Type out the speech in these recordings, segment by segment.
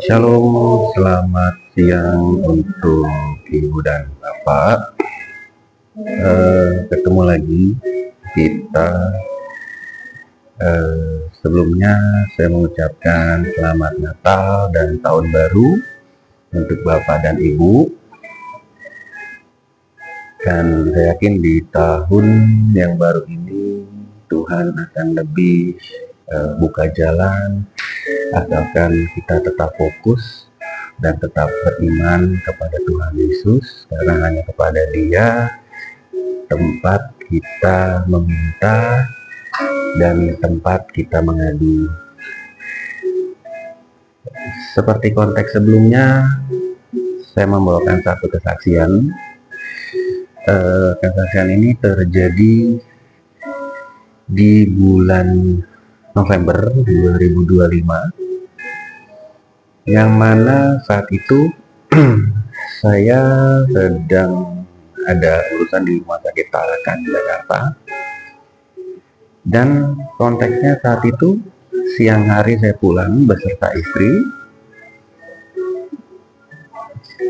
Shalom, selamat siang untuk Ibu dan Bapak. Ketemu lagi kita. Sebelumnya saya mengucapkan selamat Natal dan Tahun Baru untuk Bapak dan Ibu. Dan saya yakin di tahun yang baru ini Tuhan akan lebih buka jalan, asalkan kita tetap fokus dan tetap beriman kepada Tuhan Yesus, karena hanya kepada Dia tempat kita meminta dan tempat kita mengadu. Seperti konteks sebelumnya, saya membawakan satu kesaksian. Kesaksian ini terjadi di bulan November 2025, yang mana saat itu saya sedang ada urusan di Rumah Sakit Tarakan Jakarta, dan konteksnya saat itu siang hari saya pulang beserta istri.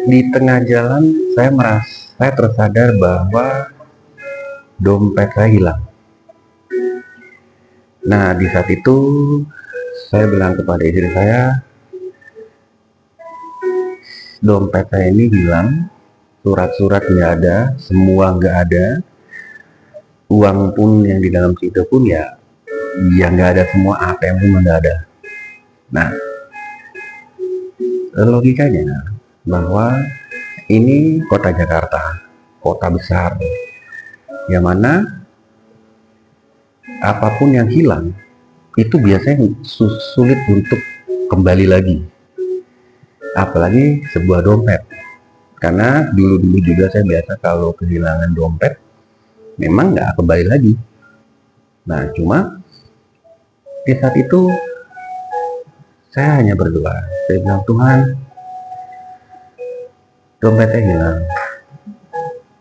Di tengah jalan saya tersadar bahwa dompet saya hilang. Nah, di saat itu saya bilang kepada istri saya, dompet saya ini hilang, surat-surat nggak ada, semua nggak ada, uang pun yang di dalam situ pun ya nggak ada, semua ATM pun nggak ada. Nah, logikanya bahwa ini kota Jakarta, kota besar, yang mana apapun yang hilang itu biasanya sulit untuk kembali lagi, apalagi sebuah dompet. Karena dulu juga saya biasa kalau kehilangan dompet memang nggak kembali lagi. Nah, cuma di saat itu saya hanya berdoa. Saya bilang, Tuhan, dompetnya hilang.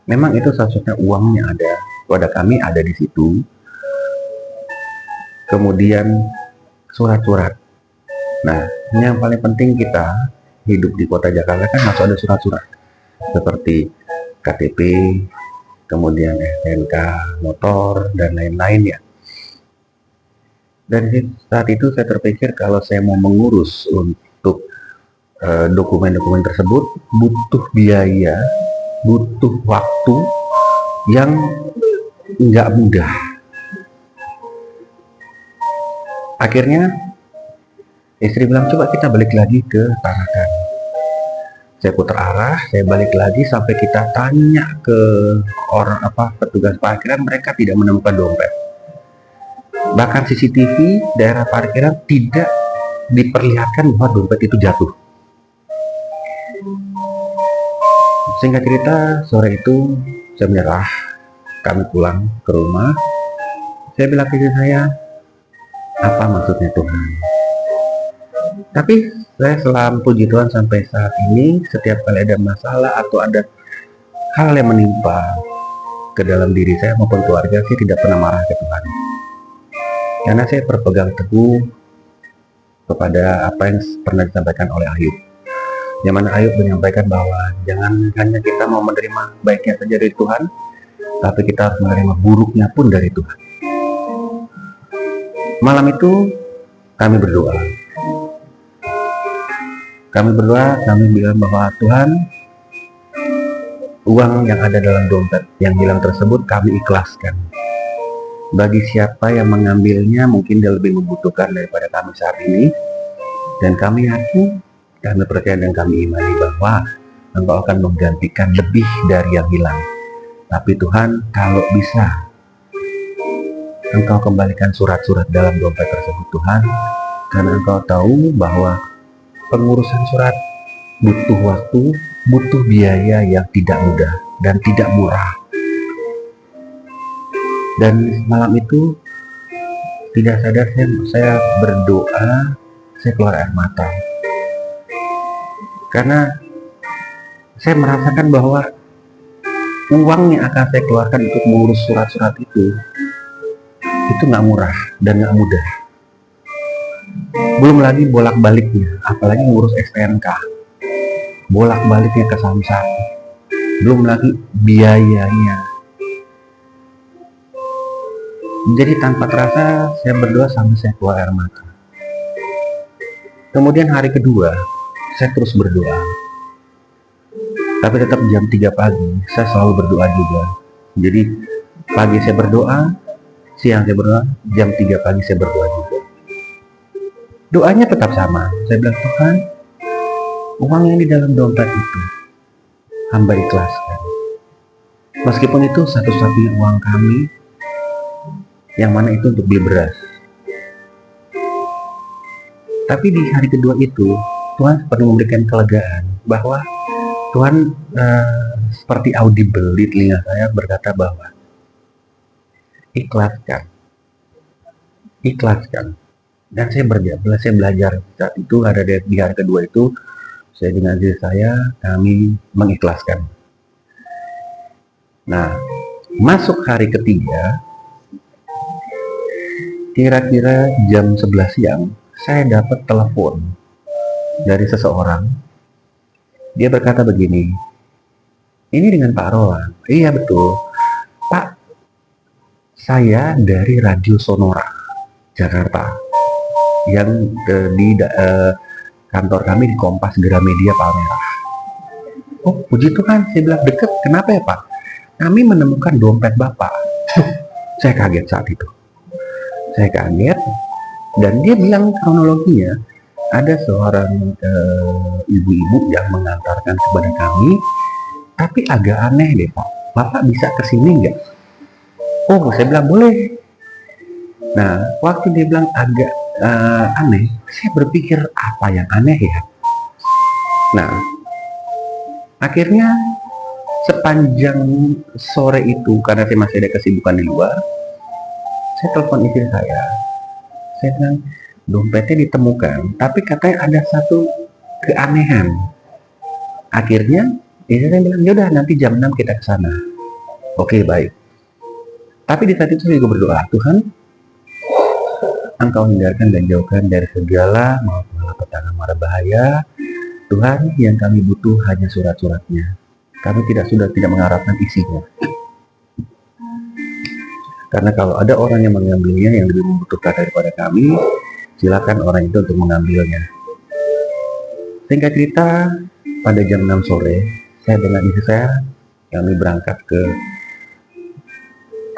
Memang itu satu-satunya uangnya ada, pada kami ada di situ. Kemudian surat-surat. Nah, ini yang paling penting, kita hidup di kota Jakarta kan masuk ada surat-surat seperti KTP, kemudian STNK, motor, dan lain-lain ya. Dan saat itu saya terpikir kalau saya mau mengurus untuk dokumen-dokumen tersebut butuh biaya, butuh waktu yang nggak mudah. Akhirnya istri bilang, coba kita balik lagi ke Tarakan. Saya putar arah, saya balik lagi sampai kita tanya ke petugas parkiran, mereka tidak menemukan dompet. Bahkan CCTV daerah parkiran tidak diperlihatkan bahwa dompet itu jatuh. Singkat cerita, sore itu saya menyerah, kami pulang ke rumah. Saya bilang ke istri saya, apa maksudnya Tuhan? Tapi saya selalu puji Tuhan sampai saat ini, setiap kali ada masalah atau ada hal yang menimpa ke dalam diri saya maupun keluarga, saya tidak pernah marah ke Tuhan. Karena saya berpegang teguh kepada apa yang pernah disampaikan oleh Ayub. Yang mana Ayub menyampaikan bahwa jangan hanya kita mau menerima baiknya saja dari Tuhan, tapi kita harus menerima buruknya pun dari Tuhan. Malam itu kami berdoa. Kami bilang bahwa Tuhan, uang yang ada dalam dompet yang hilang tersebut kami ikhlaskan. Bagi siapa yang mengambilnya, mungkin dia lebih membutuhkan daripada kami saat ini. Dan kami yakin, kami percaya dan kami imani bahwa Engkau akan menggantikan lebih dari yang hilang. Tapi Tuhan, kalau bisa Engkau kembalikan surat-surat dalam dompet tersebut Tuhan, karena Engkau tahu bahwa pengurusan surat butuh waktu, butuh biaya yang tidak mudah dan tidak murah. Dan malam itu tidak sadar saya berdoa, saya keluar air mata. Karena saya merasakan bahwa uang yang akan saya keluarkan untuk mengurus surat-surat itu nggak murah dan nggak mudah. Belum lagi bolak-baliknya, apalagi ngurus STNK, bolak-baliknya ke Samsat, belum lagi biayanya. Jadi tanpa terasa saya berdoa sampai saya keluar air mata. Kemudian hari kedua saya terus berdoa, tapi tetap jam 3 pagi saya selalu berdoa juga. Jadi pagi saya berdoa, siang saya berdoa, jam 3 pagi saya berdoa juga. Doanya tetap sama. Saya bilang, Tuhan, uang yang di dalam dompet itu hamba ikhlaskan. Meskipun itu satu-satunya uang kami, yang mana itu untuk beli beras. Tapi di hari kedua itu, Tuhan perlu memberikan kelegaan bahwa Tuhan seperti audible di telinga saya berkata bahwa ikhlaskan. Dan saya belajar saat itu, ada di hari kedua itu, saya dengan diri saya, kami mengikhlaskan. Nah, masuk hari ketiga, kira-kira jam 11 siang, saya dapat telepon dari seseorang. Dia berkata begini, ini dengan Pak Roland. Iya betul, Pak, saya dari Radio Sonora, Jakarta. Yang di kantor kami di Kompas Gramedia Palmerah. Oh, puji Tuhan, saya bilang deket. Kenapa ya Pak? Kami menemukan dompet Bapak. Saya kaget saat itu. Saya kaget, dan dia bilang kronologinya, ada seorang ibu-ibu yang mengantarkan kepada kami, tapi agak aneh deh Pak. Bapak bisa kesini nggak? Oh, saya bilang boleh. Nah, waktu dia bilang agak aneh, saya berpikir apa yang aneh ya. Nah, akhirnya sepanjang sore itu, karena saya masih ada kesibukan di luar, saya telepon istri saya. Saya bilang, dompetnya ditemukan, tapi katanya ada satu keanehan. Akhirnya istri saya bilang, yaudah nanti jam 6 kita ke sana. Oke, baik. Tapi di saat itu saya juga berdoa, Tuhan, Engkau hindarkan dan jauhkan dari segala malapetaka mara bahaya. Tuhan, yang kami butuh hanya surat-suratnya. Kami sudah tidak mengharapkan isinya. Karena kalau ada orang yang mengambilnya yang lebih membutuhkan daripada kami, silakan orang itu untuk mengambilnya. Singkat cerita, pada jam 6 sore, saya dengan istri saya, kami berangkat ke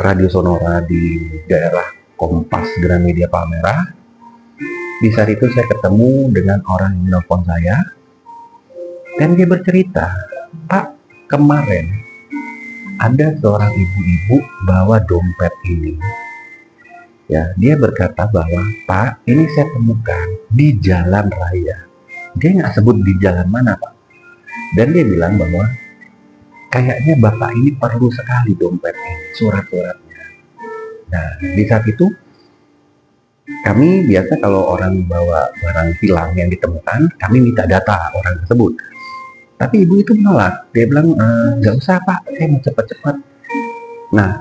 Radio Sonora di daerah Kompas Gramedia Palmerah. Di saat itu saya ketemu dengan orang yang menelpon saya, dan dia bercerita, Pak, kemarin ada seorang ibu-ibu bawa dompet ini. Ya, dia berkata bahwa, Pak, ini saya temukan di jalan raya. Dia nggak sebut di jalan mana, Pak. Dan dia bilang bahwa kayaknya Bapak ini perlu sekali dompet ini, surat-suratnya. Nah, di saat itu kami biasa kalau orang bawa barang hilang yang ditemukan, kami minta data orang tersebut. Tapi ibu itu menolak. Dia bilang, nggak usah Pak, saya mau cepat-cepat. Nah,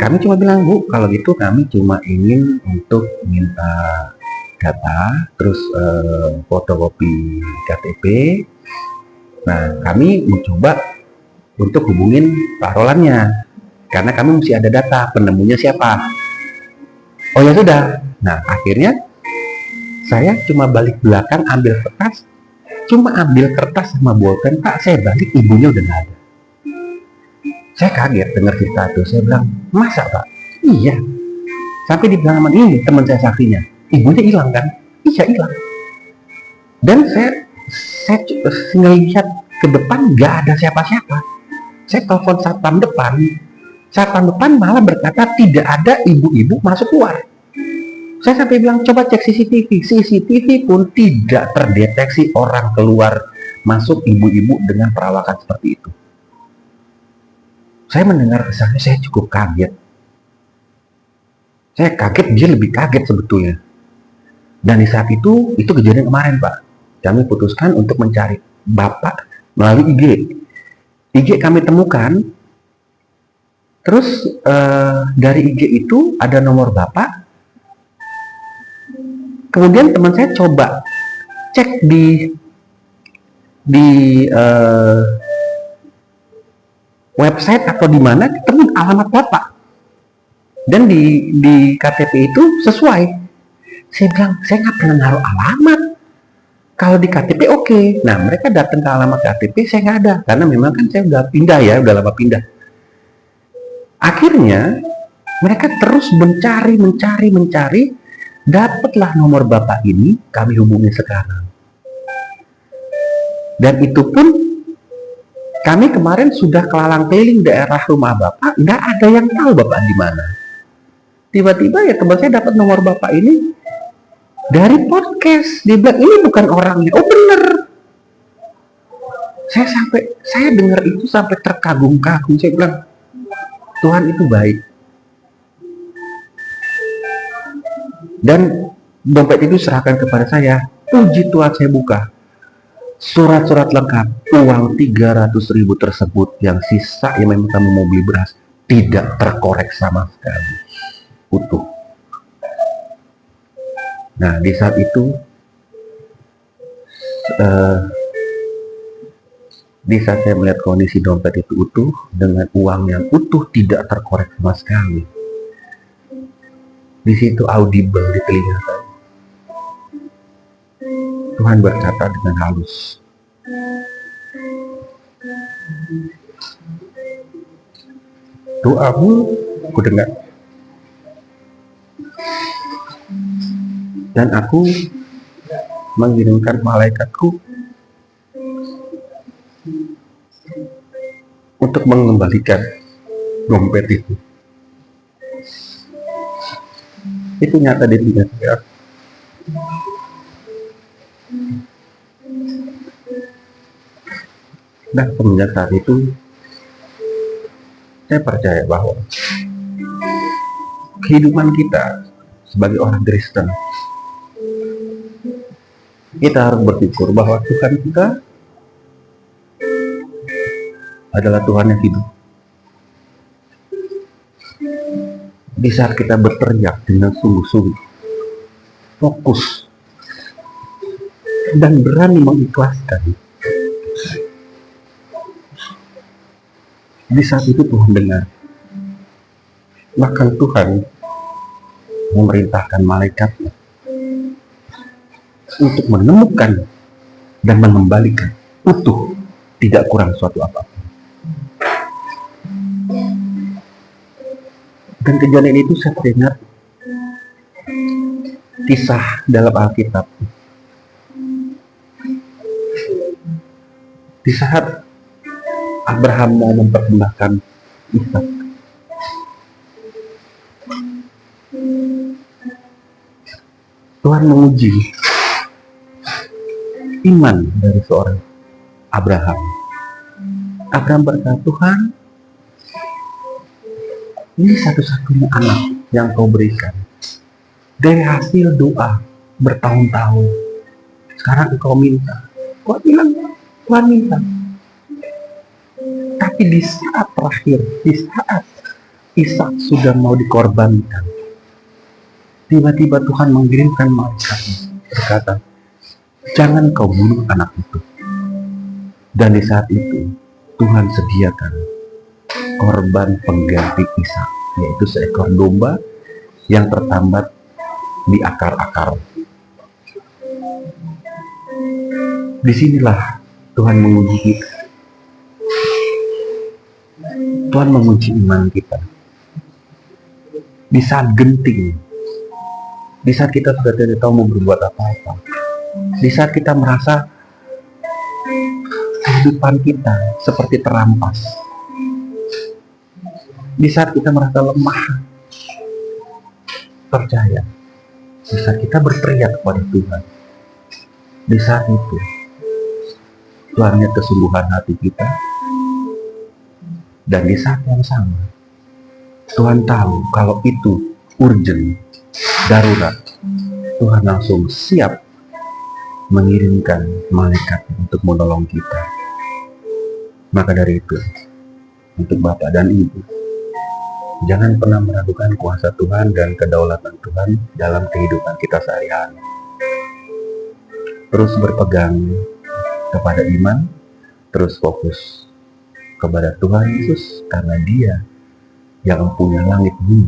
kami cuma bilang, Bu, kalau gitu kami cuma ingin untuk minta data, terus fotokopi KTP. Nah, kami mencoba untuk hubungin Pak Rolandnya, karena kami mesti ada data penemunya siapa. Oh ya sudah. Nah, akhirnya saya cuma balik belakang ambil kertas, sama bolpen. Pak, saya balik, ibunya udah nggak ada. Saya kaget dengar cerita itu. Saya bilang, masa Pak? Iya. Sampai dibilang sama ini teman saya saksinya, ibunya hilang kan? Iya, hilang. Dan saya ngelihat ke depan nggak ada siapa-siapa. Saya telepon satpam depan malah berkata tidak ada ibu-ibu masuk keluar. Saya sampai bilang coba cek CCTV pun tidak terdeteksi orang keluar masuk ibu-ibu dengan perawakan seperti itu. Saya mendengar kesannya, saya cukup kaget. Saya kaget, dia lebih kaget sebetulnya. Dan di saat itu kejadian kemarin Pak. Kami putuskan untuk mencari Bapak melalui IG kami temukan. Terus dari IG itu ada nomor Bapak, Kemudian teman saya coba cek di website atau di mana, ketemu alamat bapak, dan di KTP itu sesuai. Saya bilang, saya nggak pernah naruh alamat. Kalau di KTP oke. Nah, mereka datang ke alamat KTP, saya nggak ada, karena memang kan saya udah pindah ya, udah lama pindah. Akhirnya mereka terus mencari, dapatlah nomor bapak ini, kami hubungi sekarang. Dan itu pun kami kemarin sudah kelalang keliling daerah rumah bapak, nggak ada yang tahu bapak di mana. Tiba-tiba ya teman saya dapat nomor bapak ini dari podcast. Dia bilang ini bukan orangnya. Oh bener. Saya dengar itu sampai terkagum-kagum. Saya bilang Tuhan itu baik. Dan dompet itu serahkan kepada saya. Puji Tuhan, saya buka. Surat-surat lengkap, uang 300.000 tersebut yang sisa yang memang kamu mau beli beras, tidak terkorek sama sekali, utuh. Nah, di saat itu di saat saya melihat kondisi dompet itu utuh dengan uang yang utuh tidak terkorek sama sekali, di situ audible di telinga saya. Tuhan berkata dengan halus, doamu aku dengar, dan aku mengirimkan malaikatku untuk mengembalikan dompet itu. Itu nyata di telinga saya. Dan semenjak saat itu saya percaya bahwa kehidupan kita sebagai orang Kristen, kita harus bersyukur bahwa Tuhan kita adalah Tuhan yang hidup. Di saat kita berteriak dengan sungguh-sungguh, fokus, dan berani mengikhlaskan, di saat itu Tuhan dengar. Bahkan Tuhan memerintahkan malaikatnya untuk menemukan dan mengembalikan utuh, tidak kurang suatu apapun. Dan kejadian itu saya teringat kisah dalam Alkitab. Di saat Abraham mau mempersembahkan Ishak, Tuhan menguji iman dari seorang Abraham. Abraham berkata, Tuhan, ini satu-satunya anak yang kau berikan dari hasil doa bertahun-tahun. Sekarang engkau minta. Kau bilang, Tuhan minta. Tapi di saat terakhir, di saat Ishak sudah mau dikorbankan, tiba-tiba Tuhan mengirimkan malaikatnya berkata, jangan kau bunuh anak itu. Dan di saat itu Tuhan sediakan korban pengganti Ishak, yaitu seekor domba yang tertambat di akar-akar. Disinilah Tuhan menguji kita. Tuhan menguji iman kita. Di saat genting, di saat kita sudah tidak tahu mau berbuat apa-apa, di saat kita merasa kehidupan kita seperti terampas, di saat kita merasa lemah, percaya, di saat kita berteriak kepada Tuhan, di saat itu Tuhan lihat kesungguhan hati kita. Dan di saat yang sama, Tuhan tahu kalau itu urgent, darurat. Tuhan langsung siap mengirimkan malaikat untuk menolong kita. Maka dari itu, untuk Bapak dan Ibu, jangan pernah meragukan kuasa Tuhan dan kedaulatan Tuhan dalam kehidupan kita sehari-hari. terus berpegang kepada iman, terus fokus kepada Tuhan Yesus, karena Dia yang punya langit, bumi,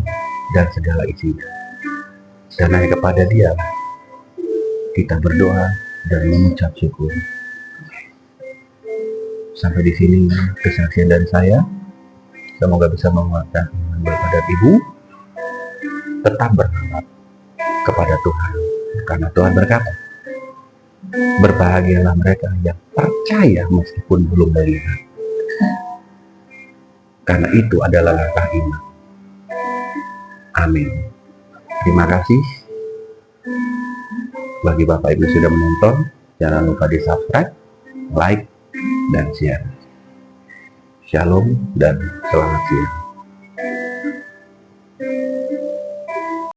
dan segala isinya. Dan hanya kepada Dia kita berdoa dan mengucap syukur. Sampai di sini kesaksian dari saya. Semoga bisa menguatkan iman Bapak dan Ibu. Tetap berharap kepada Tuhan, karena Tuhan berkata, berbahagialah mereka yang percaya meskipun belum melihat, karena itu adalah langkah iman. Amin. Terima kasih bagi Bapak Ibu sudah menonton. Jangan lupa di subscribe, like, dan share. Shalom dan selamat siang.